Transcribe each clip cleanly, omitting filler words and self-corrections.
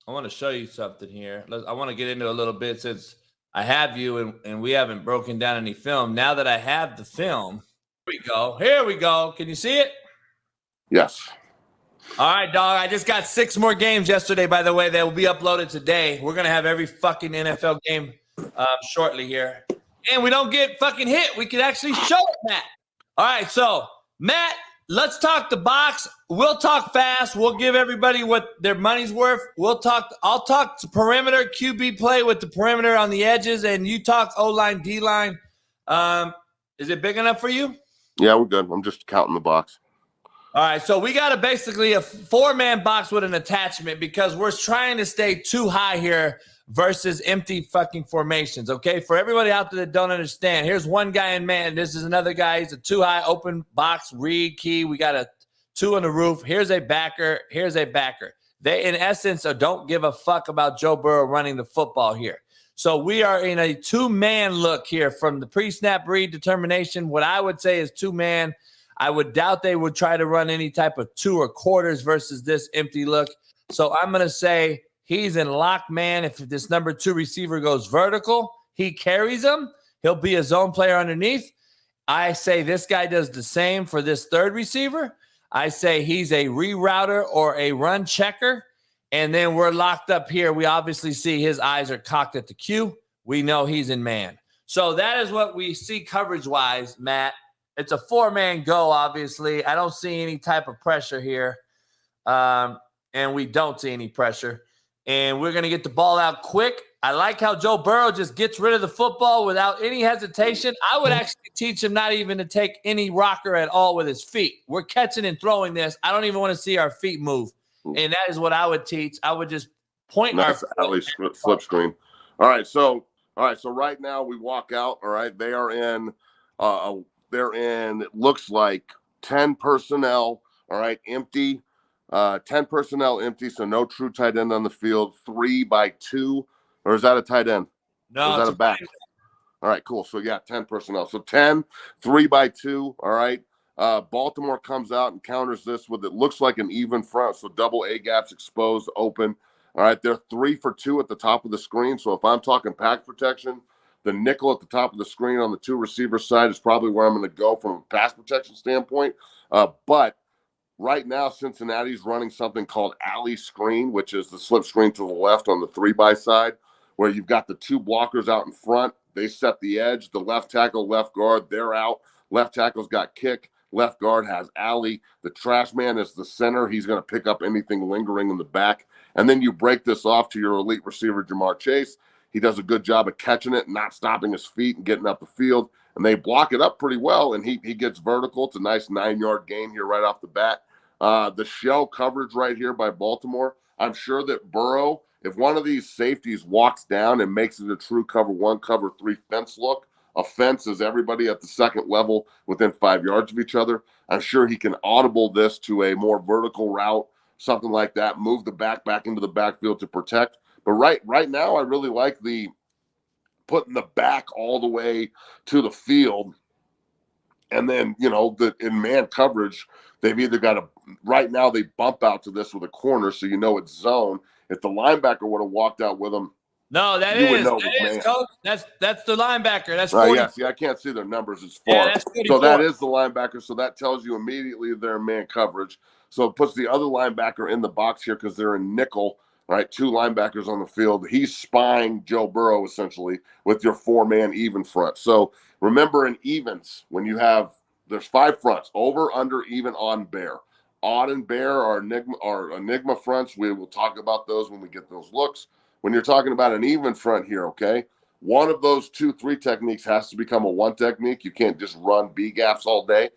I want to show you something here. I want to get into a little bit since I have you and we haven't broken down any film. Now that I have the film, here we go. Here we go. Can you see it? Yes. All right, dog. I just got 6 more games yesterday, by the way, that will be uploaded today. We're going to have every fucking NFL game shortly here. And we don't get fucking hit. We can actually show it, Matt. All right, so, Matt, let's talk the box. We'll talk fast. We'll give everybody what their money's worth. I'll talk to perimeter, QB play with the perimeter on the edges, and you talk O-line, D-line. Is it big enough for you? Yeah, we're good. I'm just counting the box. All right, so we got basically a 4-man box with an attachment because we're trying to stay too high here versus empty fucking formations, okay? For everybody out there that don't understand, here's one guy in man. This is another guy. He's a too high open box, read, key. We got a 2 on the roof. Here's a backer. Here's a backer. They, in essence, don't give a fuck about Joe Burrow running the football here. So we are in a 2-man look here from the pre-snap read determination. What I would say is 2-man. I would doubt they would try to run any type of 2 or quarters versus this empty look. So I'm going to say he's in lock man. If this number 2 receiver goes vertical, he carries him. He'll be a zone player underneath. I say this guy does the same for this 3rd receiver. I say he's a rerouter or a run checker. And then we're locked up here. We obviously see his eyes are cocked at the Q. We know he's in man. So that is what we see coverage-wise, Matt. It's a 4-man go, obviously. I don't see any type of pressure here. And we don't see any pressure. And we're going to get the ball out quick. I like how Joe Burrow just gets rid of the football without any hesitation. I would actually teach him not even to take any rocker at all with his feet. We're catching and throwing this. I don't even want to see our feet move. And that is what I would teach. I would just point nice alley flip screen. All right, so right now we walk out. All right, they are in they're in, it looks like 10 personnel, all right, empty, 10 personnel empty, so no true tight end on the field, 3 by 2, or is that a tight end? No, or is that a back? All right, cool. So, yeah, 10 personnel. So 10, 3 by 2, all right. Baltimore comes out and counters this with it looks like an even front, so double A gaps exposed, open. All right, they're 3 for 2 at the top of the screen, so if I'm talking pack protection, the nickel at the top of the screen on the 2 receiver side is probably where I'm going to go from a pass protection standpoint. But right now, Cincinnati's running something called alley screen, which is the slip screen to the left on the 3 by side, where you've got the 2 blockers out in front. They set the edge. The left tackle, left guard, they're out. Left tackle's got kick. Left guard has alley. The trash man is the center. He's going to pick up anything lingering in the back. And then you break this off to your elite receiver, Jamar Chase. He does a good job of catching it, not stopping his feet and getting up the field. And they block it up pretty well, and he gets vertical. It's a nice 9-yard gain here right off the bat. The shell coverage right here by Baltimore, I'm sure that Burrow, if one of these safeties walks down and makes it a true cover 1, cover 3 fence look, a fence is everybody at the second level within 5 yards of each other. I'm sure he can audible this to a more vertical route, something like that, move the back into the backfield to protect. But right now, I really like the putting the back all the way to the field. And then, in man coverage, they've either got to – right now they bump out to this with a corner, so it's zone. If the linebacker would have walked out with them, no, that is Coach. That's the linebacker. That's 40. Yeah, see, I can't see their numbers as far. Yeah, so that is the linebacker. So that tells you immediately they're in man coverage. So it puts the other linebacker in the box here because they're in nickel. Right, 2 linebackers on the field. He's spying Joe Burrow essentially with your 4-man even front. So remember in evens, when you have there's 5 fronts: over, under, even, on, bear. Odd and bear are enigma fronts. We will talk about those when we get those looks. When you're talking about an even front here, okay, one of those 2-3 techniques has to become a 1 technique. You can't just run B gaps all day.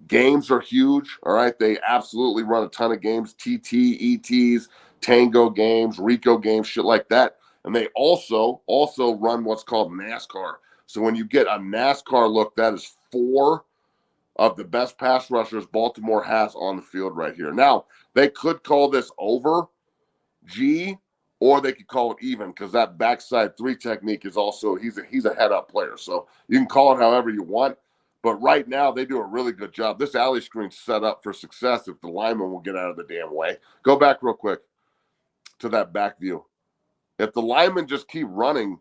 Games are huge. All right, they absolutely run a ton of games, TT, ETs, Tango games, Rico games, shit like that. And they also run what's called NASCAR. So when you get a NASCAR look, that is 4 of the best pass rushers Baltimore has on the field right here. Now, they could call this over G, or they could call it even, because that backside 3 technique is also he's a head-up player. So you can call it however you want. But right now, they do a really good job. This alley screen's set up for success if the lineman will get out of the damn way. Go back real quick. to that back view. If the linemen just keep running,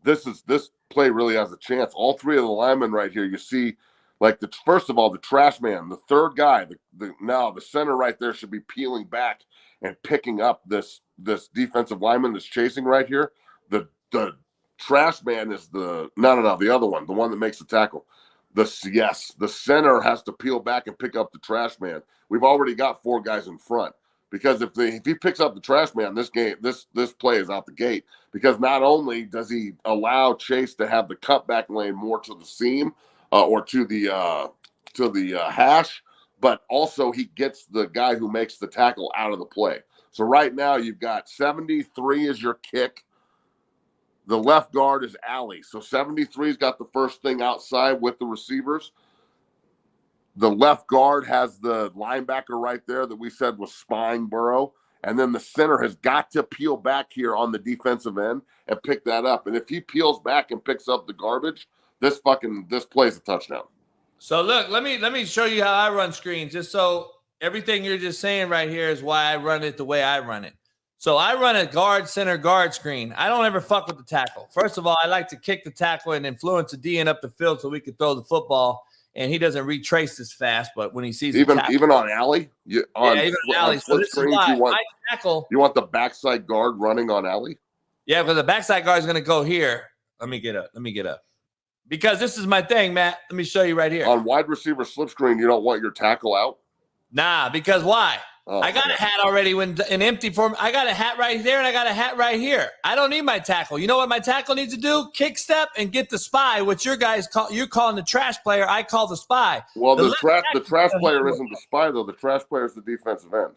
this play really has a chance. All three of the linemen right here, you see, like first of all, the trash man, the third guy, the center right there should be peeling back and picking up this defensive lineman that's chasing right here. The trash man is the other one, the one that makes the tackle. The center has to peel back and pick up the trash man. We've already got 4 guys in front, because if he picks up the trash man, this play is out the gate, because not only does he allow Chase to have the cutback lane more to the seam or to the hash, but also he gets the guy who makes the tackle out of the play. So right now you've got 73 as your kick. The left guard is Alley. So 73's got the first thing outside with the receivers. The left guard has the linebacker right there that we said was spying Burrow. And then the center has got to peel back here on the defensive end and pick that up. And if he peels back and picks up the garbage, this plays a touchdown. So look, let me show you how I run screens, just so everything you're just saying right here is why I run it the way I run it. So I run a guard center guard screen. I don't ever fuck with the tackle. First of all, I like to kick the tackle and influence the DN up the field so we can throw the football, and he doesn't retrace as fast. But when he sees even on Alley, even on Alley. So this is why my tackle. You want the backside guard running on Alley? Yeah, because the backside guard is going to go here. Let me get up. Because this is my thing, Matt. Let me show you right here. On wide receiver slip screen, you don't want your tackle out? Nah, because why? I got a hat already when in empty form. I got a hat right there, and I got a hat right here. I don't need my tackle. You know what my tackle needs to do? Kick step and get the spy, which you're calling the trash player. I call the spy. Well, the trash player isn't the spy, though. The trash player is the defensive end.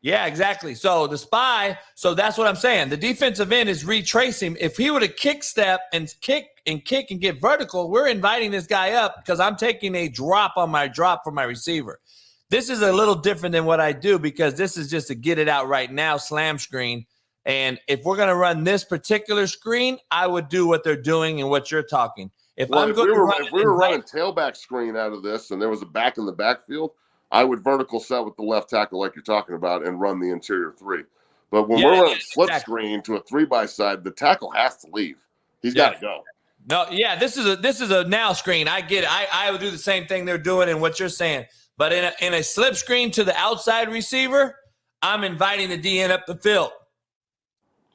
Yeah, exactly. So the spy, so that's what I'm saying. The defensive end is retracing. If he were to kick step and kick and get vertical, we're inviting this guy up because I'm taking a drop on my drop for my receiver. This is a little different than what I do because this is just a get it out right now slam screen. And if we're going to run this particular screen, I would do what they're doing and what you're talking. If we were running tailback screen out of this and there was a back in the backfield, I would vertical set with the left tackle like you're talking about and run the interior 3. But when we're running flip screen to a 3-by side, the tackle has to leave. He's got to go. No, yeah, this is a now screen. I get it. I would do the same thing they're doing and what you're saying. But in a slip screen to the outside receiver, I'm inviting the DN up the field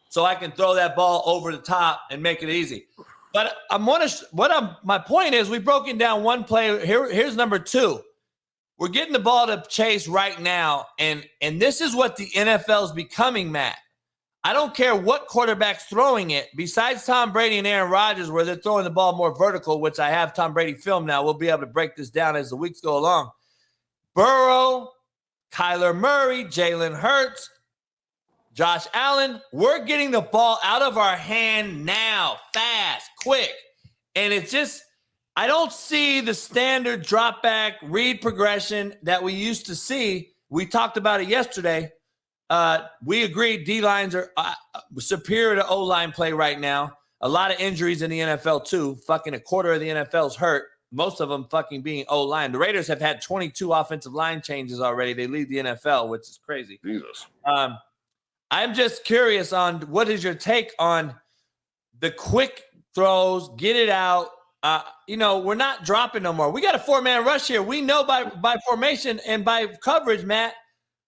so I can throw that ball over the top and make it easy. But my point is, we've broken down one play. Here's number 2. We're getting the ball to Chase right now, and this is what the NFL is becoming, Matt. I don't care what quarterback's throwing it. Besides Tom Brady and Aaron Rodgers, where they're throwing the ball more vertical, which I have Tom Brady filmed now. We'll be able to break this down as the weeks go along. Burrow, Kyler Murray, Jalen Hurts, Josh Allen, we're getting the ball out of our hand now, fast, quick. And it's just, I don't see the standard drop back, read progression that we used to see. We talked about it yesterday. We agreed D-lines are superior to O-line play right now. A lot of injuries in the NFL too. Fucking a quarter of the NFL's hurt. Most of them fucking being O-line. The Raiders have had 22 offensive line changes already. They lead the NFL, which is crazy. Jesus. I'm just curious on what is your take on the quick throws, get it out. We're not dropping no more. We got a 4-man rush here. We know by formation and by coverage, Matt,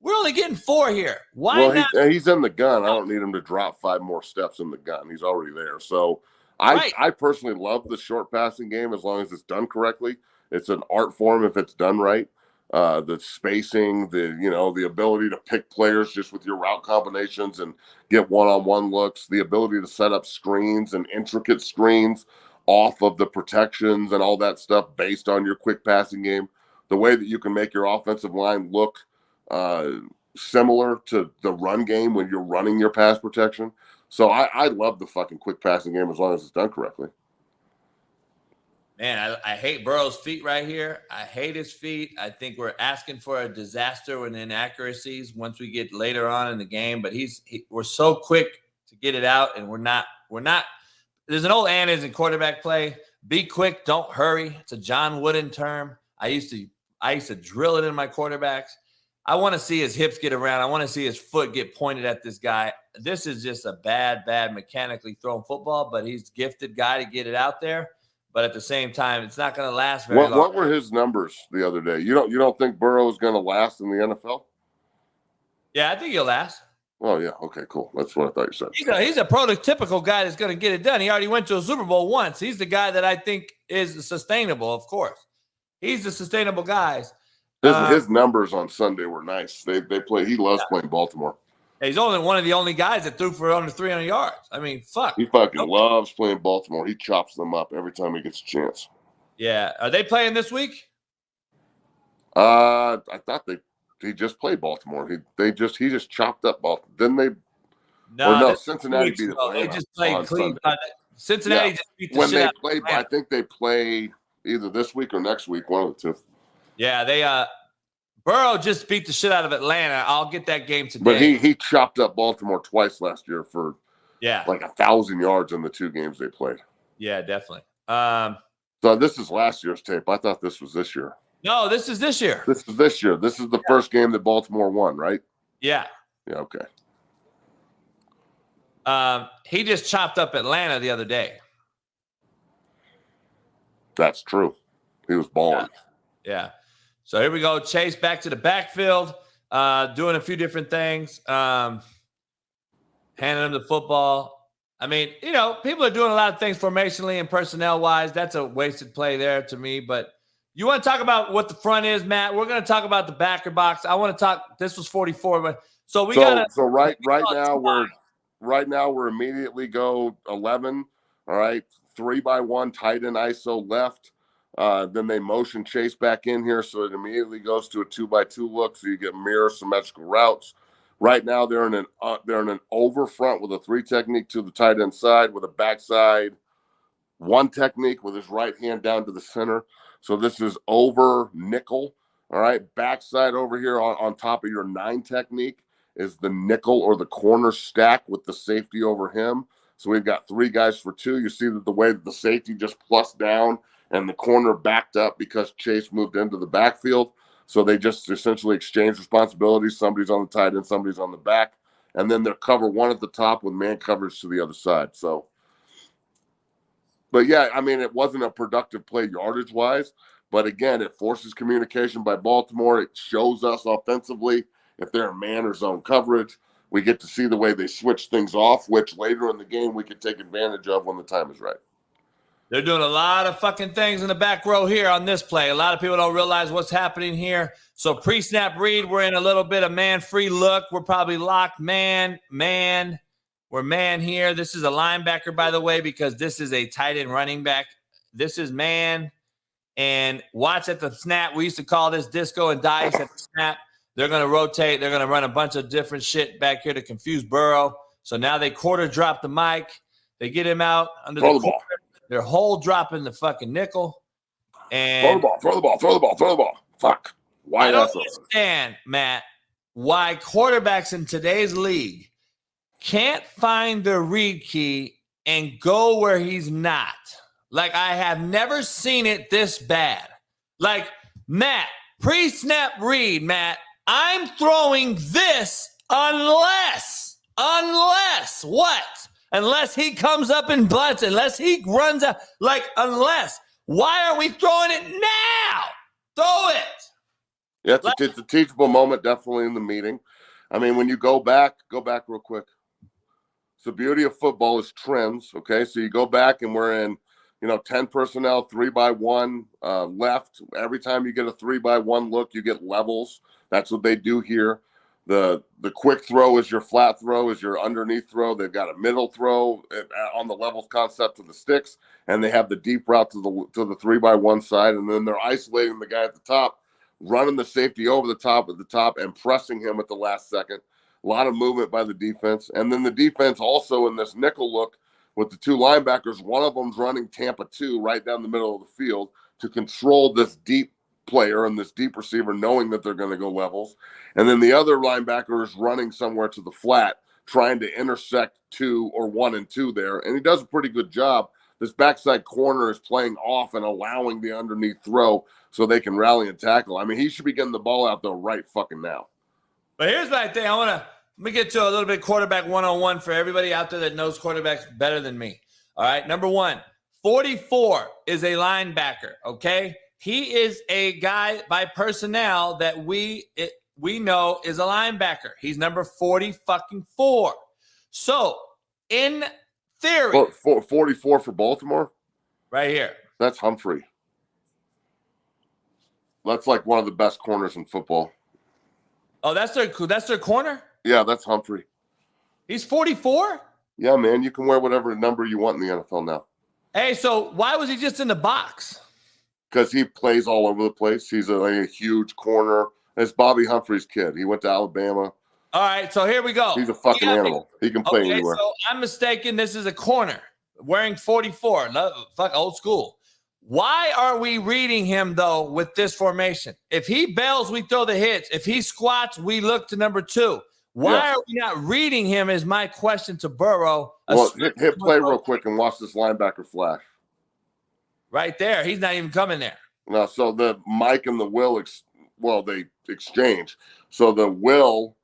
we're only getting 4 here. Why not? He's in the gun. I don't need him to drop 5 more steps in the gun. He's already there. So I personally love the short passing game as long as it's done correctly. It's an art form if it's done right. The spacing, the ability to pick players just with your route combinations and get one-on-one looks, the ability to set up screens and intricate screens off of the protections and all that stuff based on your quick passing game. The way that you can make your offensive line look similar to the run game when you're running your pass protection. So I love the fucking quick passing game as long as it's done correctly. Man, I hate Burrow's feet right here. I hate his feet. I think we're asking for a disaster with inaccuracies once we get later on in the game. But we're so quick to get it out, and we're not. There's an old adage in quarterback play: be quick, don't hurry. It's a John Wooden term. I used to drill it in my quarterbacks. I want to see his hips get around. I want to see his foot get pointed at this guy. This is just a bad mechanically thrown football, but he's a gifted guy to get it out there. But at the same time, it's not going to last very long. What were his numbers the other day? You don't think Burrow is going to last in the NFL? Yeah, I think he'll last. Oh, yeah. Okay, cool. That's what I thought you said. He's a prototypical guy that's going to get it done. He already went to a Super Bowl once. He's the guy that I think is sustainable, of course. He's the sustainable guys. His numbers on Sunday were nice. They play. He loves playing Baltimore. He's only one of the only guys that threw for under 300 yards. I mean, fuck. He fucking loves playing Baltimore. He chops them up every time he gets a chance. Yeah. Are they playing this week? I thought he just played Baltimore. He just chopped up Baltimore. Didn't they? No, Cincinnati beat Atlanta. They just played Cleveland. Cincinnati just beat the shit out of Atlanta. I think they play either this week or next week, one of the two. Yeah, they Burrow just beat the shit out of Atlanta. I'll get that game today. But he chopped up Baltimore twice last year for like 1,000 yards in the two games they played. Yeah, definitely. So this is last year's tape. I thought this was this year. No, this is this year. This is this year. This is the first game that Baltimore won, right? Yeah. Yeah, okay. He just chopped up Atlanta the other day. That's true. He was balling. Yeah. So here we go. Chase back to the backfield, doing a few different things, handing him the football. I mean, people are doing a lot of things formationally and personnel-wise. That's a wasted play there to me. But you want to talk about what the front is, Matt? We're going to talk about the backer box. I want to talk. This was 44, but so right now we're immediately go 11. All right, 3-by-1 tight end ISO left. Then they motion Chase back in here, so it immediately goes to a 2-by-2 look, so you get mirror symmetrical routes. Right now they're in an over front with a 3 technique to the tight end side, with a backside 1 technique with his right hand down to the center. So this is over nickel. All right, backside over here on top of your 9 technique is the nickel or the corner stack with the safety over him. So we've got 3 guys for 2. You see that the way that the safety just plus down and the corner backed up because Chase moved into the backfield. So they just essentially exchange responsibilities. Somebody's on the tight end, somebody's on the back. And then they're cover 1 at the top with man coverage to the other side. So, but yeah, I mean, it wasn't a productive play yardage-wise. But again, it forces communication by Baltimore. It shows us offensively if they're in man or zone coverage. We get to see the way they switch things off, which later in the game we could take advantage of when the time is right. They're doing a lot of fucking things in the back row here on this play. A lot of people don't realize what's happening here. So pre-snap read, we're in a little bit of man-free look. We're probably locked man. We're man here. This is a linebacker, by the way, because this is a tight end running back. This is man. And watch at the snap. We used to call this disco and dice at the snap. They're going to rotate. They're going to run a bunch of different shit back here to confuse Burrow. So now they quarter drop the mic. They get him out under the ball. They're whole dropping the fucking nickel. And throw the ball. Fuck. Why I don't understand, Matt, why quarterbacks in today's league can't find the read key and go where he's not. Like, I have never seen it this bad. Like, Matt, pre-snap read, Matt, I'm throwing this unless what? Unless he comes up and butts, unless he runs out, unless. Why are we throwing it now? Throw it. Yeah, it's a teachable moment, definitely in the meeting. I mean, when you go back real quick. So the beauty of football is trends, okay? So you go back and we're in, 10 personnel, 3-by-1 left. Every time you get a 3-by-1 look, you get levels. That's what they do here. The quick throw is your flat throw, is your underneath throw. They've got a middle throw on the levels concept of the sticks, and they have the deep route to the 3-by-1 side, and then they're isolating the guy at the top, running the safety over the top at the top and pressing him at the last second. A lot of movement by the defense. And then the defense also in this nickel look with the 2 linebackers, one of them's running Tampa 2 right down the middle of the field to control this deep player and this deep receiver, knowing that they're going to go levels. And then the other linebacker is running somewhere to the flat, trying to intersect 2 or 1 and 2 there. And he does a pretty good job. This backside corner is playing off and allowing the underneath throw so they can rally and tackle. I mean, he should be getting the ball out there right fucking now. But here's my thing. Let me get to a little bit quarterback 101 for everybody out there that knows quarterbacks better than me. All right. Number one, 44 is a linebacker. Okay. He is a guy by personnel that we know is a linebacker. He's number 44. So in theory, 44 for Baltimore, right here. That's Humphrey. That's like one of the best corners in football. Oh, that's their corner? Yeah, that's Humphrey. He's 44? Yeah, man. You can wear whatever number you want in the NFL now. Hey, so why was he just in the box? Because he plays all over the place. He's a huge corner. It's Bobby Humphrey's kid. He went to Alabama. All right, so here we go. He's a fucking animal. He can play anywhere. So I'm mistaken. This is a corner wearing 44. Fuck, old school. Why are we reading him, though, with this formation? If he bails, we throw the hits. If he squats, we look to number 2. Why are we not reading him is my question to Burrow. Well, hit play real quick and watch this linebacker flash. Right there. He's not even coming there. No, so the Mike and the Will, they exchange. So the Will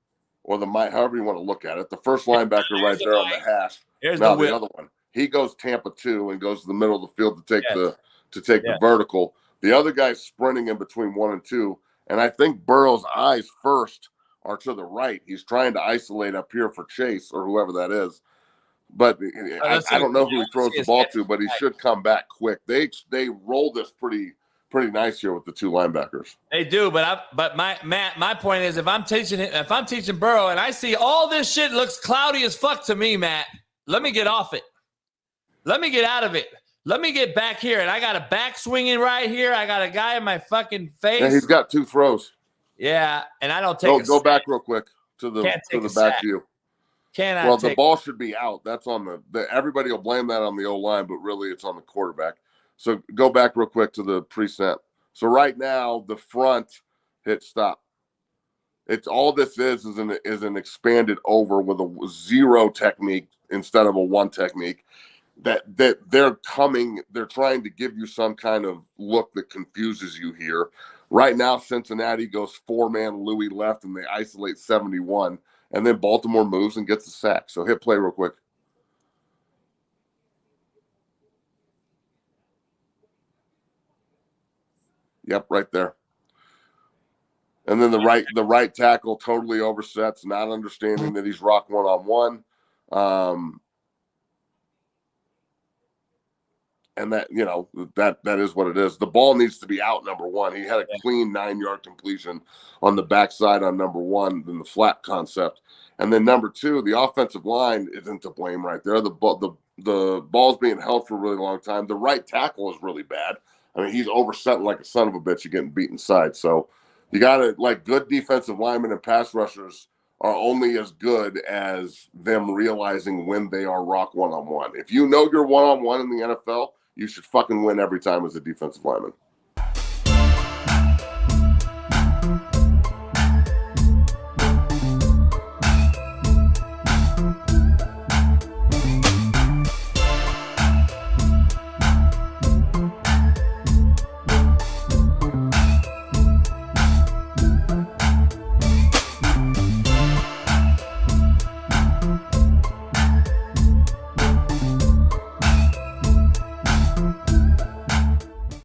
or the Mike, however you want to look at it, the first linebacker right there on the hash. Here's now the Will. The other one. He goes Tampa 2 and goes to the middle of the field to take the vertical. The other guy's sprinting in between 1 and 2. And I think Burrow's eyes first are to the right. He's trying to isolate up here for Chase or whoever that is. But I don't know who he throws the ball to, but he should come back quick. They roll this pretty nice here with the 2 linebackers. They do, but my point is if I'm teaching Burrow and I see all this shit looks cloudy as fuck to me, Matt, let me get off it. Let me get out of it. Let me get back here, and I got a back swinging right here. I got a guy in my fucking face. Yeah, he's got 2 throws. Yeah, and I don't take. Go back real quick to the back view. Well, the ball should be out. That's on the everybody will blame that on the O-line, but really it's on the quarterback. So go back real quick to the pre-snap. So right now the front hit stop. It's all this is an expanded over with a 0 technique instead of a 1 technique. That they're trying to give you some kind of look that confuses you here. Right now, Cincinnati goes 4-man Louis left and they isolate 71, and then Baltimore moves and gets a sack. So hit play real quick. Yep, right there. And then the right tackle totally oversets, not understanding that he's rock 1-on-1. And that, that is what it is. The ball needs to be out, number 1. He had a clean 9-yard completion on the backside on number 1 than the flat concept. And then number 2, the offensive line isn't to blame right there. The ball's being held for a really long time. The right tackle is really bad. I mean, he's oversetting like a son of a bitch. You're getting beat inside. So you got to, good defensive linemen and pass rushers are only as good as them realizing when they are rock 1-on-1. If you know you're 1-on-1 in the NFL, you should fucking win every time as a defensive lineman.